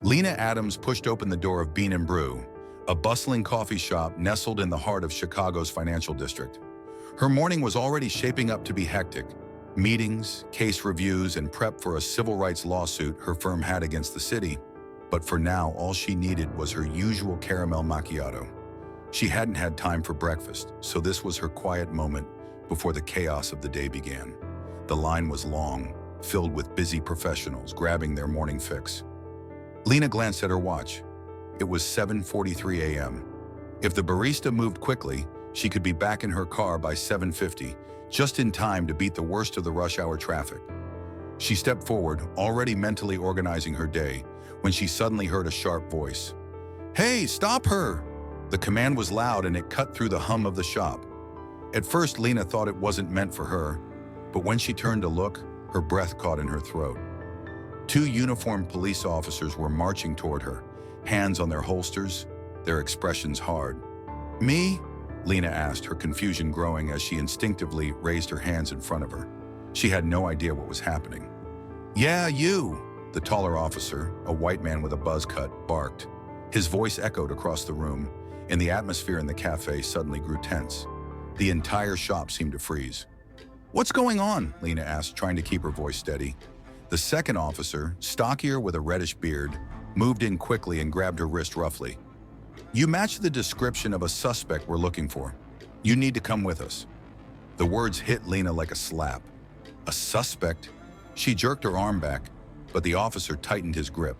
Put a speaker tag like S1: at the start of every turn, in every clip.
S1: Lena Adams pushed open the door of Bean and Brew, a bustling coffee shop nestled in the heart of Chicago's financial district. Her morning was already shaping up to be hectic. Meetings, case reviews, and prep for a civil rights lawsuit her firm had against the city. But for now, all she needed was her usual caramel macchiato. She hadn't had time for breakfast, so this was her quiet moment before the chaos of the day began. The line was long, filled with busy professionals grabbing their morning fix. Lena glanced at her watch. It was 7:43 a.m. If the barista moved quickly, she could be back in her car by 7:50, just in time to beat the worst of the rush hour traffic. She stepped forward, already mentally organizing her day, when she suddenly heard a sharp voice. "Hey, stop her!" The command was loud and it cut through the hum of the shop. At first, Lena thought it wasn't meant for her, but when she turned to look, her breath caught in her throat. Two uniformed police officers were marching toward her, hands on their holsters, their expressions hard. "Me?" Lena asked, her confusion growing as she instinctively raised her hands in front of her. She had no idea what was happening. "Yeah, you!" The taller officer, a white man with a buzz cut, barked. His voice echoed across the room, and the atmosphere in the cafe suddenly grew tense. The entire shop seemed to freeze. "What's going on?" Lena asked, trying to keep her voice steady. The second officer, stockier with a reddish beard, moved in quickly and grabbed her wrist roughly. "You match the description of a suspect we're looking for. You need to come with us." The words hit Lena like a slap. A suspect? She jerked her arm back, but the officer tightened his grip.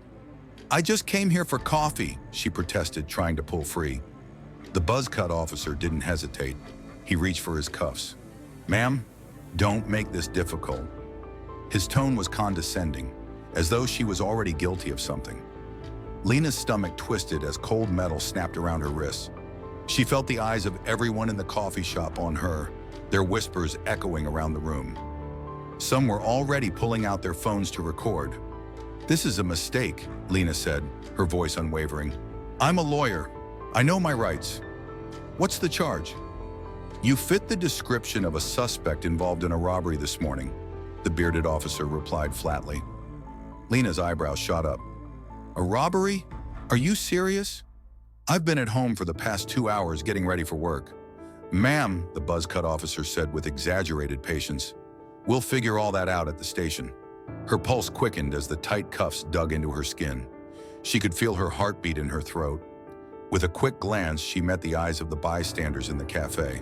S1: "I just came here for coffee," she protested, trying to pull free. The buzz-cut officer didn't hesitate. He reached for his cuffs. "Ma'am, don't make this difficult." His tone was condescending, as though she was already guilty of something. Lena's stomach twisted as cold metal snapped around her wrists. She felt the eyes of everyone in the coffee shop on her, their whispers echoing around the room. Some were already pulling out their phones to record. "This is a mistake," Lena said, her voice unwavering. "I'm a lawyer. I know my rights." "What's the charge?" "You fit the description of a suspect involved in a robbery this morning," the bearded officer replied flatly. Lena's eyebrows shot up. "A robbery? Are you serious? I've been at home for the past 2 hours getting ready for work." "Ma'am," the buzz-cut officer said with exaggerated patience, "we'll figure all that out at the station." Her pulse quickened as the tight cuffs dug into her skin. She could feel her heartbeat in her throat. With a quick glance, she met the eyes of the bystanders in the cafe.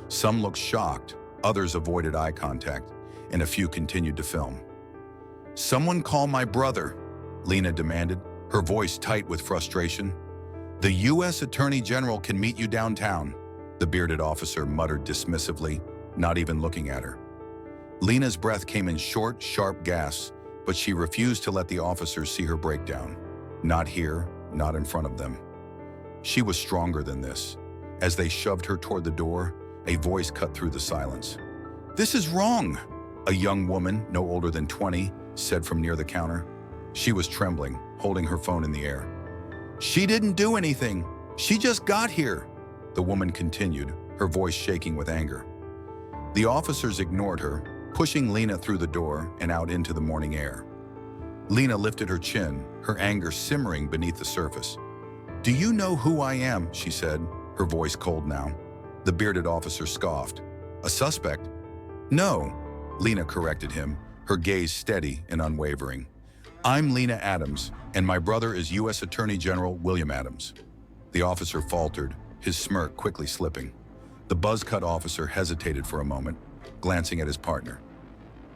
S1: Some looked shocked, others avoided eye contact, and a few continued to film. "Someone call my brother," Lena demanded, her voice tight with frustration. "The U.S. Attorney General can meet you downtown," the bearded officer muttered dismissively, not even looking at her. Lena's breath came in short, sharp gasps, but she refused to let the officers see her breakdown. Not here, not in front of them. She was stronger than this. As they shoved her toward the door, a voice cut through the silence. "This is wrong," a young woman, no older than 20, said from near the counter. She was trembling, holding her phone in the air. "She didn't do anything. She just got here," the woman continued, her voice shaking with anger. The officers ignored her, pushing Lena through the door and out into the morning air. Lena lifted her chin, her anger simmering beneath the surface. "Do you know who I am?" she said, her voice cold now. The bearded officer scoffed. "A suspect?" "No," Lena corrected him, her gaze steady and unwavering. "I'm Lena Adams, and my brother is U.S. Attorney General William Adams." The officer faltered, his smirk quickly slipping. The buzz-cut officer hesitated for a moment, glancing at his partner.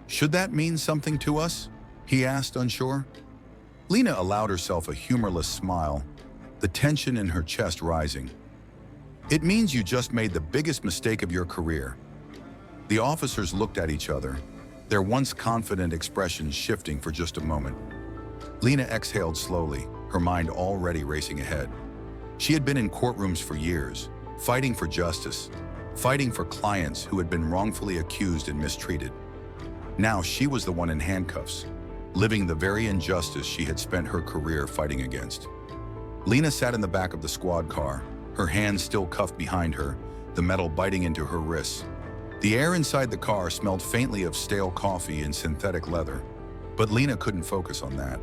S1: "Should that mean something to us?" he asked, unsure. Lena allowed herself a humorless smile, the tension in her chest rising. "It means you just made the biggest mistake of your career." The officers looked at each other, their once confident expressions shifting for just a moment. Lena exhaled slowly, her mind already racing ahead. She had been in courtrooms for years, fighting for justice, fighting for clients who had been wrongfully accused and mistreated. Now she was the one in handcuffs, living the very injustice she had spent her career fighting against. Lena sat in the back of the squad car, her hands still cuffed behind her, the metal biting into her wrists. The air inside the car smelled faintly of stale coffee and synthetic leather, but Lena couldn't focus on that.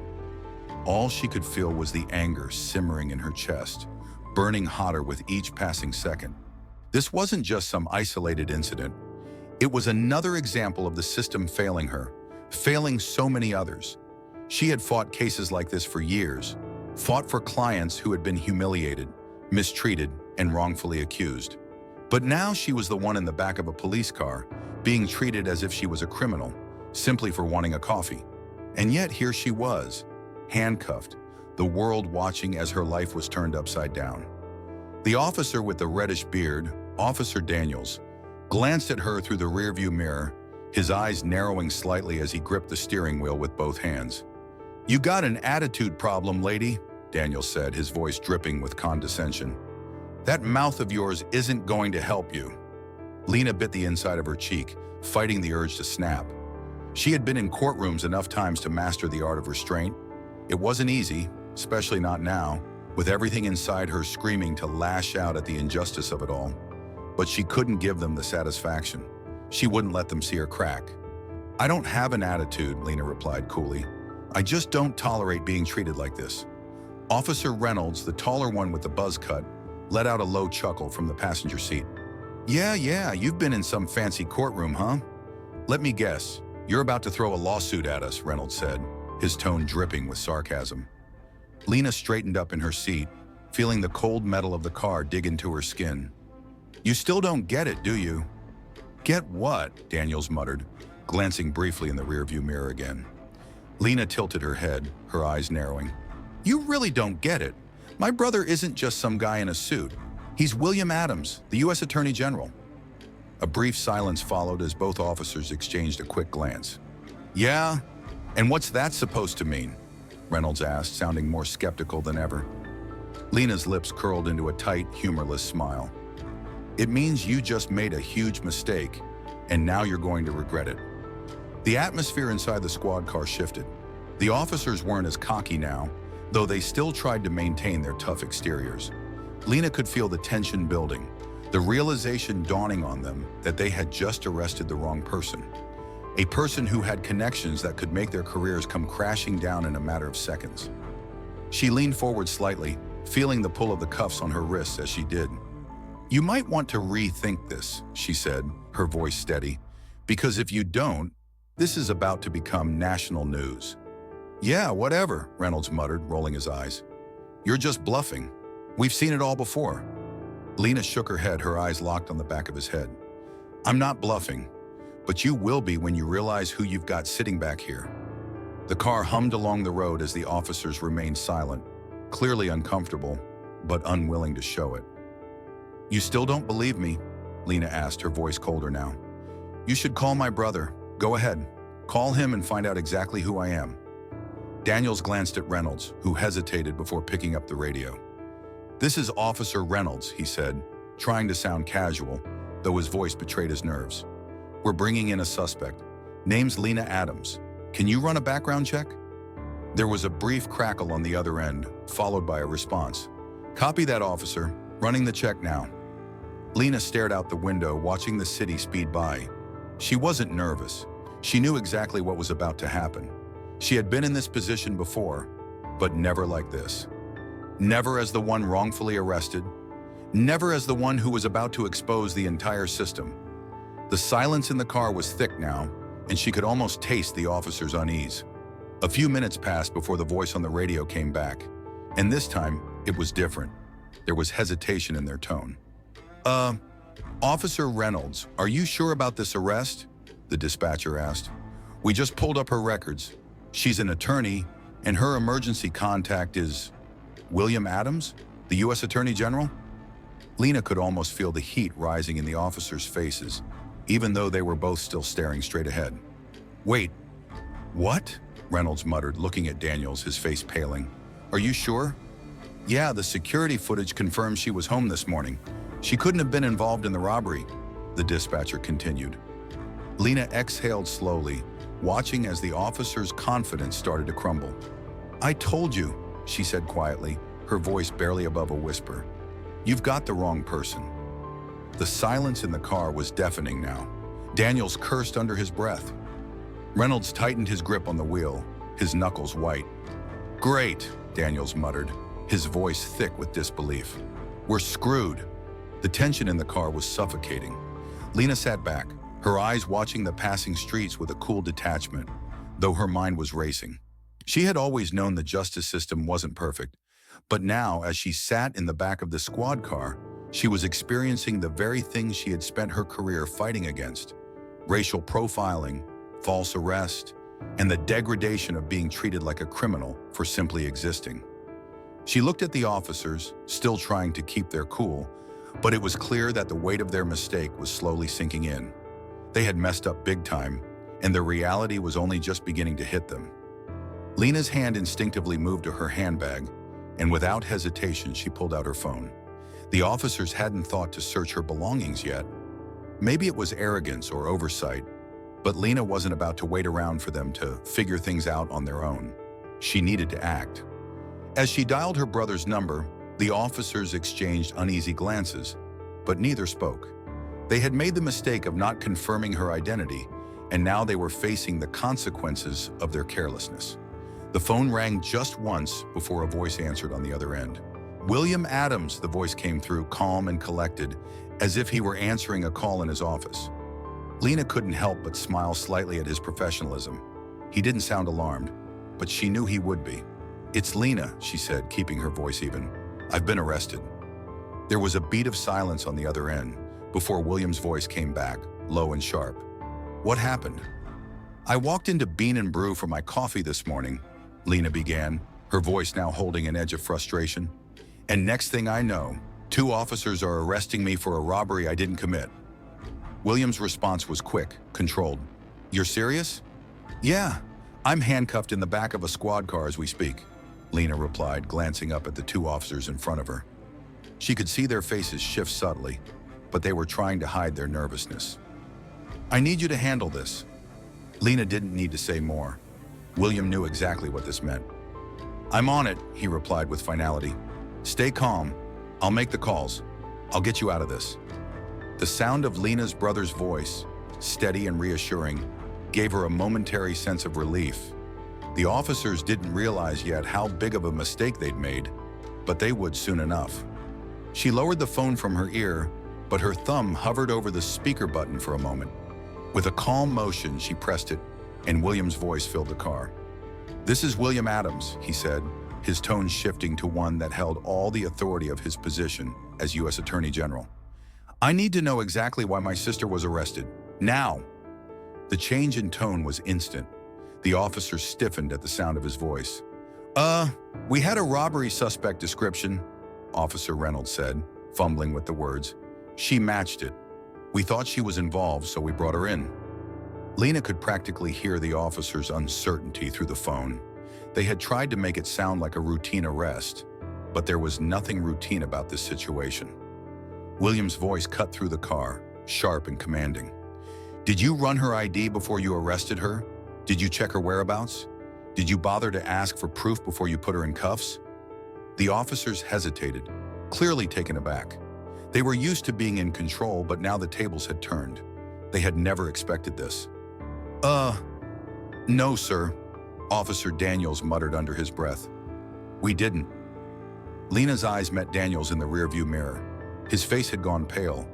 S1: All she could feel was the anger simmering in her chest, burning hotter with each passing second. This wasn't just some isolated incident. It was another example of the system failing her, failing so many others. She had fought cases like this for years, fought for clients who had been humiliated, mistreated, and wrongfully accused. But now she was the one in the back of a police car, being treated as if she was a criminal, simply for wanting a coffee. And yet here she was, handcuffed, the world watching as her life was turned upside down. The officer with the reddish beard, Officer Daniels, glanced at her through the rearview mirror, his eyes narrowing slightly as he gripped the steering wheel with both hands. "You got an attitude problem, lady," Daniels said, his voice dripping with condescension. "That mouth of yours isn't going to help you." Lena bit the inside of her cheek, fighting the urge to snap. She had been in courtrooms enough times to master the art of restraint. It wasn't easy, especially not now, with everything inside her screaming to lash out at the injustice of it all. But she couldn't give them the satisfaction. She wouldn't let them see her crack. "I don't have an attitude," Lena replied coolly. "I just don't tolerate being treated like this." Officer Reynolds, the taller one with the buzz cut, let out a low chuckle from the passenger seat. Yeah, you've been in some fancy courtroom, huh? Let me guess, you're about to throw a lawsuit at us," Reynolds said, his tone dripping with sarcasm. Lena straightened up in her seat, feeling the cold metal of the car dig into her skin. "You still don't get it, do you?" "Get what?" Daniels muttered, glancing briefly in the rearview mirror again. Lena tilted her head, her eyes narrowing. "You really don't get it. My brother isn't just some guy in a suit. He's William Adams, the U.S. Attorney General." A brief silence followed as both officers exchanged a quick glance. "Yeah? And what's that supposed to mean?" Reynolds asked, sounding more skeptical than ever. Lena's lips curled into a tight, humorless smile. "It means you just made a huge mistake, and now you're going to regret it." The atmosphere inside the squad car shifted. The officers weren't as cocky now, though they still tried to maintain their tough exteriors. Lena could feel the tension building, the realization dawning on them that they had just arrested the wrong person. A person who had connections that could make their careers come crashing down in a matter of seconds. She leaned forward slightly, feeling the pull of the cuffs on her wrists as she did. "You might want to rethink this," she said, her voice steady, "because if you don't, this is about to become national news." "Yeah, whatever," Reynolds muttered, rolling his eyes. "You're just bluffing. We've seen it all before." Lena shook her head, her eyes locked on the back of his head. "I'm not bluffing, but you will be when you realize who you've got sitting back here." The car hummed along the road as the officers remained silent, clearly uncomfortable, but unwilling to show it. "You still don't believe me?" Lena asked, her voice colder now. "You should call my brother. Go ahead. Call him and find out exactly who I am." Daniels glanced at Reynolds, who hesitated before picking up the radio. "This is Officer Reynolds," he said, trying to sound casual, though his voice betrayed his nerves. "We're bringing in a suspect. Name's Lena Adams. Can you run a background check?" There was a brief crackle on the other end, followed by a response. "Copy that, officer. Running the check now." Lena stared out the window, watching the city speed by. She wasn't nervous. She knew exactly what was about to happen. She had been in this position before, but never like this. Never as the one wrongfully arrested. Never as the one who was about to expose the entire system. The silence in the car was thick now, and she could almost taste the officer's unease. A few minutes passed before the voice on the radio came back, and this time it was different. There was hesitation in their tone. Officer Reynolds, are you sure about this arrest?" the dispatcher asked. "We just pulled up her records. She's an attorney, and her emergency contact is William Adams, the U.S. Attorney General?" Lena could almost feel the heat rising in the officers' faces, even though they were both still staring straight ahead. "Wait, what?" Reynolds muttered, looking at Daniels, his face paling. "Are you sure?" "Yeah, the security footage confirms she was home this morning. She couldn't have been involved in the robbery," the dispatcher continued. Lena exhaled slowly, watching as the officer's confidence started to crumble. "I told you," she said quietly, her voice barely above a whisper. "You've got the wrong person." The silence in the car was deafening now. Daniels cursed under his breath. Reynolds tightened his grip on the wheel, his knuckles white. Great, Daniels muttered, his voice thick with disbelief. We're screwed. The tension in the car was suffocating. Lena sat back, her eyes watching the passing streets with a cool detachment, though her mind was racing. She had always known the justice system wasn't perfect, but now, as she sat in the back of the squad car, she was experiencing the very things she had spent her career fighting against: racial profiling, false arrest, and the degradation of being treated like a criminal for simply existing. She looked at the officers, still trying to keep their cool, but it was clear that the weight of their mistake was slowly sinking in. They had messed up big time, and the reality was only just beginning to hit them. Lena's hand instinctively moved to her handbag, and without hesitation, she pulled out her phone. The officers hadn't thought to search her belongings yet. Maybe it was arrogance or oversight, but Lena wasn't about to wait around for them to figure things out on their own. She needed to act. As she dialed her brother's number, the officers exchanged uneasy glances, but neither spoke. They had made the mistake of not confirming her identity, and now they were facing the consequences of their carelessness. The phone rang just once before a voice answered on the other end. William Adams, the voice came through, calm and collected, as if he were answering a call in his office. Lena couldn't help but smile slightly at his professionalism. He didn't sound alarmed, but she knew he would be. "It's Lena," she said, keeping her voice even. "I've been arrested." There was a beat of silence on the other end before William's voice came back, low and sharp. "What happened?" "I walked into Bean and Brew for my coffee this morning," Lena began, her voice now holding an edge of frustration. "And next thing I know, 2 officers are arresting me for a robbery I didn't commit." William's response was quick, controlled. "You're serious?" "Yeah, I'm handcuffed in the back of a squad car as we speak," Lena replied, glancing up at the 2 officers in front of her. She could see their faces shift subtly, but they were trying to hide their nervousness. "I need you to handle this." Lena didn't need to say more. William knew exactly what this meant. "I'm on it," he replied with finality. "Stay calm. I'll make the calls. I'll get you out of this." The sound of Lena's brother's voice, steady and reassuring, gave her a momentary sense of relief. The officers didn't realize yet how big of a mistake they'd made, but they would soon enough. She lowered the phone from her ear, but her thumb hovered over the speaker button for a moment. With a calm motion, she pressed it, and William's voice filled the car. "This is William Adams," he said, his tone shifting to one that held all the authority of his position as U.S. Attorney General. "I need to know exactly why my sister was arrested. Now!" The change in tone was instant. The officer stiffened at the sound of his voice. We had a robbery suspect description," Officer Reynolds said, fumbling with the words. "She matched it. We thought she was involved, so we brought her in." Lena could practically hear the officer's uncertainty through the phone. They had tried to make it sound like a routine arrest, but there was nothing routine about this situation. William's voice cut through the car, sharp and commanding. "Did you run her ID before you arrested her? Did you check her whereabouts? Did you bother to ask for proof before you put her in cuffs?" The officers hesitated, clearly taken aback. They were used to being in control, but now the tables had turned. They had never expected this. No, sir," Officer Daniels muttered under his breath. "We didn't." Lena's eyes met Daniels in the rearview mirror. His face had gone pale,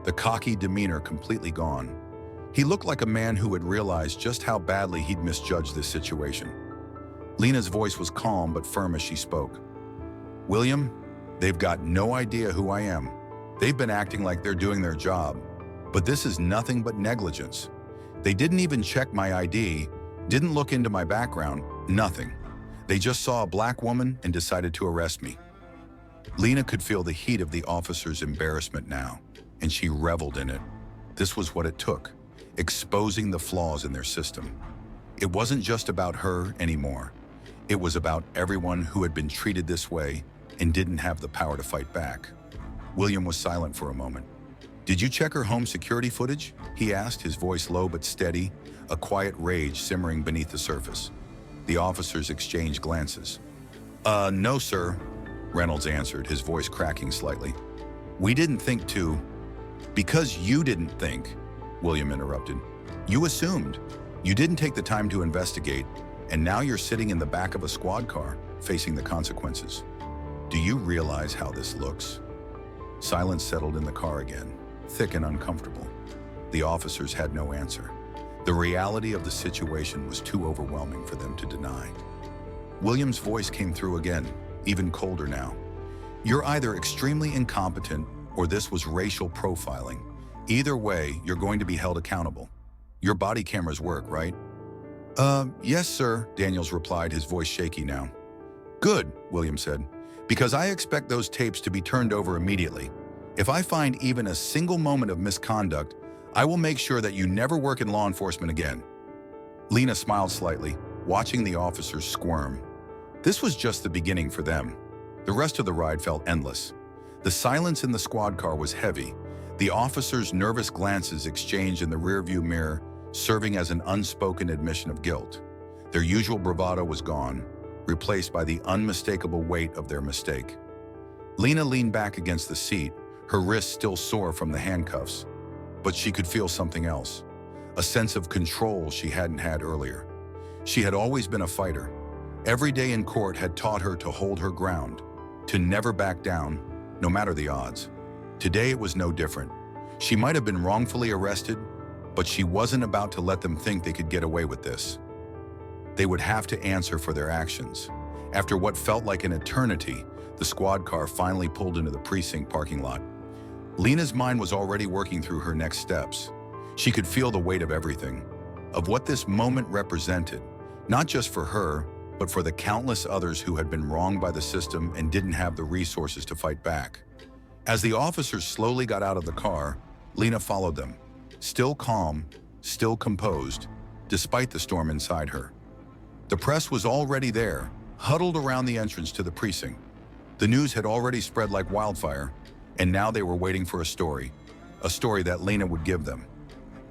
S1: the cocky demeanor completely gone. He looked like a man who had realized just how badly he'd misjudged this situation. Lena's voice was calm but firm as she spoke. "William, they've got no idea who I am. They've been acting like they're doing their job, but this is nothing but negligence. They didn't even check my ID, didn't look into my background, nothing. They just saw a black woman and decided to arrest me." Lena could feel the heat of the officer's embarrassment now, and she reveled in it. This was what it took, exposing the flaws in their system. It wasn't just about her anymore. It was about everyone who had been treated this way and didn't have the power to fight back. William was silent for a moment. "Did you check her home security footage?" he asked, his voice low but steady, a quiet rage simmering beneath the surface. The officers exchanged glances. No, sir," Reynolds answered, his voice cracking slightly. "We didn't think to—" "Because you didn't think," William interrupted. "You assumed. You didn't take the time to investigate, and now you're sitting in the back of a squad car. facing the consequences. Do you realize how this looks? Silence settled in the car again, thick and uncomfortable. The officers had no answer. The reality of the situation was too overwhelming for them to deny. William's voice came through again, even colder now. You're either extremely incompetent or this was racial profiling. Either way, you're going to be held accountable. Your body cameras work, right? Yes, sir, Daniels replied, his voice shaky now. Good, William said, because I expect those tapes to be turned over immediately. If I find even a single moment of misconduct, I will make sure that you never work in law enforcement again. Lena smiled slightly, watching the officers squirm. This was just the beginning for them. The rest of the ride felt endless. The silence in the squad car was heavy, the officers' nervous glances exchanged in the rearview mirror, serving as an unspoken admission of guilt. Their usual bravado was gone, replaced by the unmistakable weight of their mistake. Lena leaned back against the seat, her wrists still sore from the handcuffs. But she could feel something else, a sense of control she hadn't had earlier. She had always been a fighter. Every day in court had taught her to hold her ground, to never back down, no matter the odds. Today it was no different. She might have been wrongfully arrested, but she wasn't about to let them think they could get away with this. They would have to answer for their actions. After what felt like an eternity, the squad car finally pulled into the precinct parking lot. Lena's mind was already working through her next steps. She could feel the weight of everything, of what this moment represented, not just for her, but for the countless others who had been wronged by the system and didn't have the resources to fight back. As the officers slowly got out of the car, Lena followed them, still calm, still composed, despite the storm inside her. The press was already there, huddled around the entrance to the precinct. The news had already spread like wildfire, and now they were waiting for a story that Lena would give them.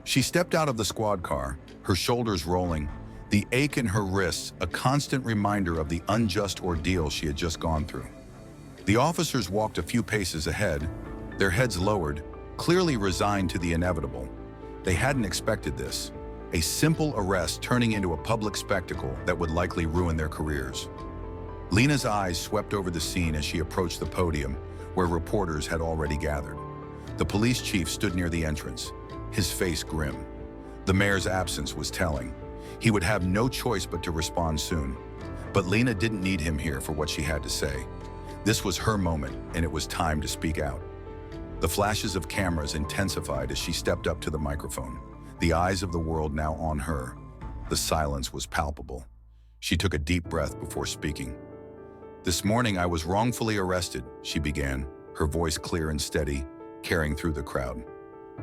S1: She stepped out of the squad car, her shoulders rolling, the ache in her wrists a constant reminder of the unjust ordeal she had just gone through. The officers walked a few paces ahead, their heads lowered, clearly resigned to the inevitable. They hadn't expected this, a simple arrest turning into a public spectacle that would likely ruin their careers. Lena's eyes swept over the scene as she approached the podium, where reporters had already gathered. The police chief stood near the entrance, his face grim. The mayor's absence was telling. He would have no choice but to respond soon. But Lena didn't need him here for what she had to say. This was her moment, and it was time to speak out. The flashes of cameras intensified as she stepped up to the microphone, the eyes of the world now on her. The silence was palpable. She took a deep breath before speaking. This morning I was wrongfully arrested, she began, her voice clear and steady, carrying through the crowd.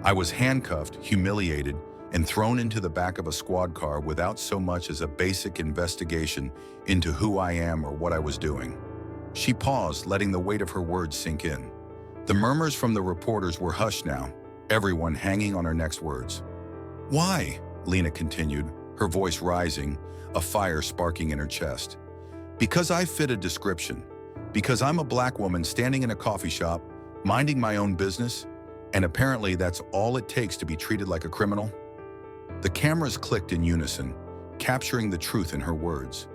S1: I was handcuffed, humiliated, and thrown into the back of a squad car without so much as a basic investigation into who I am or what I was doing. She paused, letting the weight of her words sink in. The murmurs from the reporters were hushed now, everyone hanging on her next words. Why? Lena continued, her voice rising, a fire sparking in her chest. Because I fit a description. Because I'm a black woman standing in a coffee shop, minding my own business, and apparently that's all it takes to be treated like a criminal. The cameras clicked in unison, capturing the truth in her words.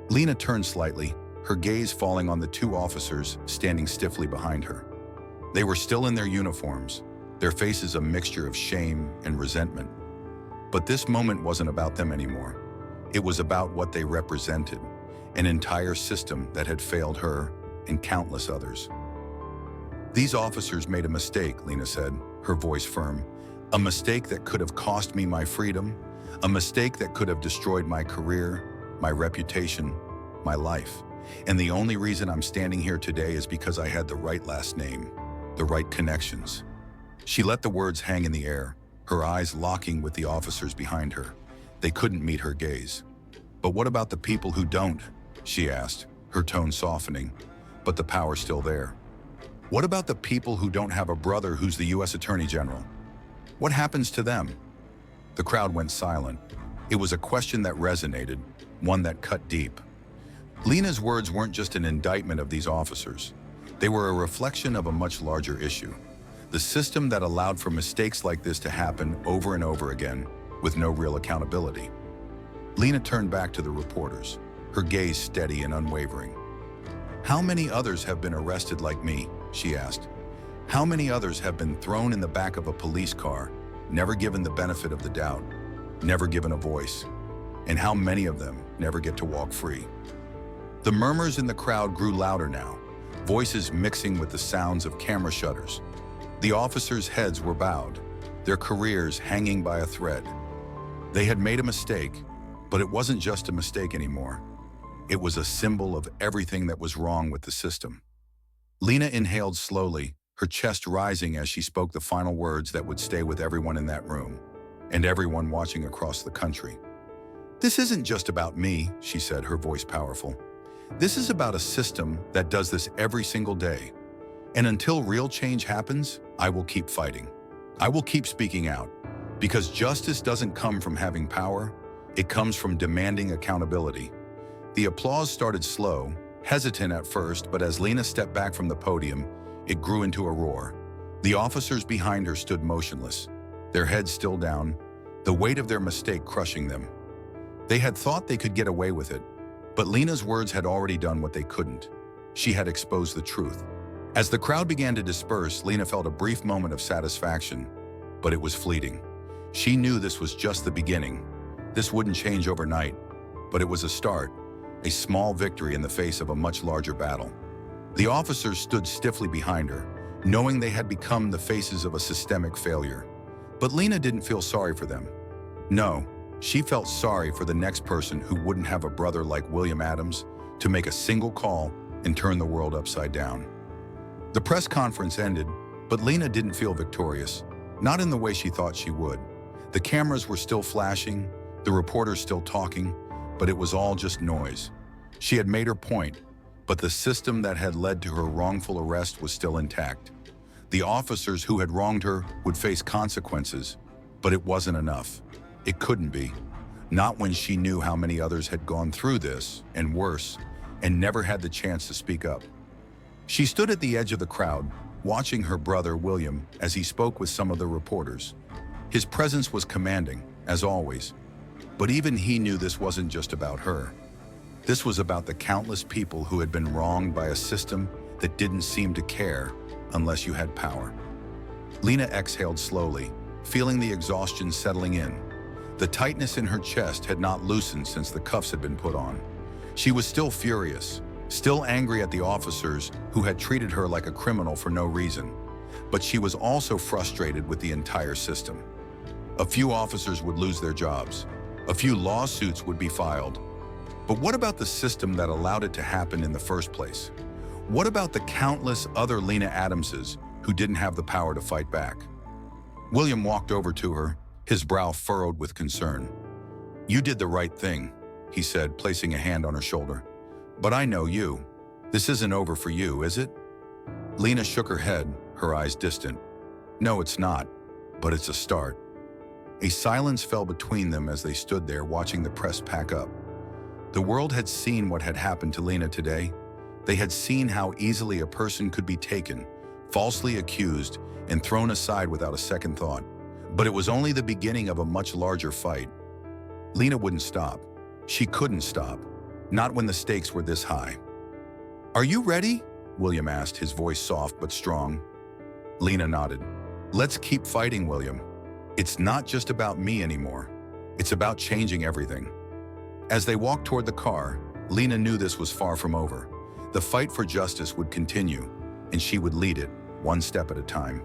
S1: Lena turned slightly, her gaze falling on the two officers standing stiffly behind her. They were still in their uniforms, their faces a mixture of shame and resentment. But this moment wasn't about them anymore. It was about what they represented, an entire system that had failed her and countless others. These officers made a mistake, Lena said, her voice firm. A mistake that could have cost me my freedom, a mistake that could have destroyed my career, my reputation, my life. And the only reason I'm standing here today is because I had the right last name, the right connections. She let the words hang in the air, her eyes locking with the officers behind her. They couldn't meet her gaze. But what about the people who don't? She asked, her tone softening, but the power still there. What about the people who don't have a brother who's the U.S. Attorney General? What happens to them? The crowd went silent. It was a question that resonated, one that cut deep. Lena's words weren't just an indictment of these officers. They were a reflection of a much larger issue. The system that allowed for mistakes like this to happen over and over again, with no real accountability. Lena turned back to the reporters, her gaze steady and unwavering. "How many others have been arrested like me?" she asked. "How many others have been thrown in the back of a police car, never given the benefit of the doubt, never given a voice? And how many of them never get to walk free?" The murmurs in the crowd grew louder now, voices mixing with the sounds of camera shutters. The officers' heads were bowed, their careers hanging by a thread. They had made a mistake, but it wasn't just a mistake anymore. It was a symbol of everything that was wrong with the system. Lena inhaled slowly, her chest rising as she spoke the final words that would stay with everyone in that room, and everyone watching across the country. "This isn't just about me," she said, her voice powerful. "This is about a system that does this every single day. And until real change happens, I will keep fighting. I will keep speaking out. Because justice doesn't come from having power, it comes from demanding accountability." The applause started slow, hesitant at first, but as Lena stepped back from the podium, it grew into a roar. The officers behind her stood motionless, their heads still down, the weight of their mistake crushing them. They had thought they could get away with it, but Lena's words had already done what they couldn't. She had exposed the truth. As the crowd began to disperse, Lena felt a brief moment of satisfaction, but it was fleeting. She knew this was just the beginning. This wouldn't change overnight, but it was a start, a small victory in the face of a much larger battle. The officers stood stiffly behind her, knowing they had become the faces of a systemic failure. But Lena didn't feel sorry for them. No, she felt sorry for the next person who wouldn't have a brother like William Adams to make a single call and turn the world upside down. The press conference ended, but Lena didn't feel victorious, not in the way she thought she would. The cameras were still flashing, the reporters still talking, but it was all just noise. She had made her point, but the system that had led to her wrongful arrest was still intact. The officers who had wronged her would face consequences, but it wasn't enough. It couldn't be. Not when she knew how many others had gone through this, and worse, and never had the chance to speak up. She stood at the edge of the crowd, watching her brother William as he spoke with some of the reporters. His presence was commanding, as always. But even he knew this wasn't just about her. This was about the countless people who had been wronged by a system that didn't seem to care unless you had power. Lena exhaled slowly, feeling the exhaustion settling in. The tightness in her chest had not loosened since the cuffs had been put on. She was still furious, still angry at the officers who had treated her like a criminal for no reason. But she was also frustrated with the entire system. A few officers would lose their jobs. A few lawsuits would be filed. But what about the system that allowed it to happen in the first place? What about the countless other Lena Adamses who didn't have the power to fight back? William walked over to her, his brow furrowed with concern. "You did the right thing," he said, placing a hand on her shoulder. "But I know you. This isn't over for you, is it?" Lena shook her head, her eyes distant. "No, it's not, but it's a start." A silence fell between them as they stood there watching the press pack up. The world had seen what had happened to Lena today. They had seen how easily a person could be taken, falsely accused, and thrown aside without a second thought. But it was only the beginning of a much larger fight. Lena wouldn't stop. She couldn't stop, not when the stakes were this high. "Are you ready?" William asked, his voice soft but strong. Lena nodded. "Let's keep fighting, William. It's not just about me anymore. It's about changing everything." As they walked toward the car, Lena knew this was far from over. The fight for justice would continue, and she would lead it, one step at a time.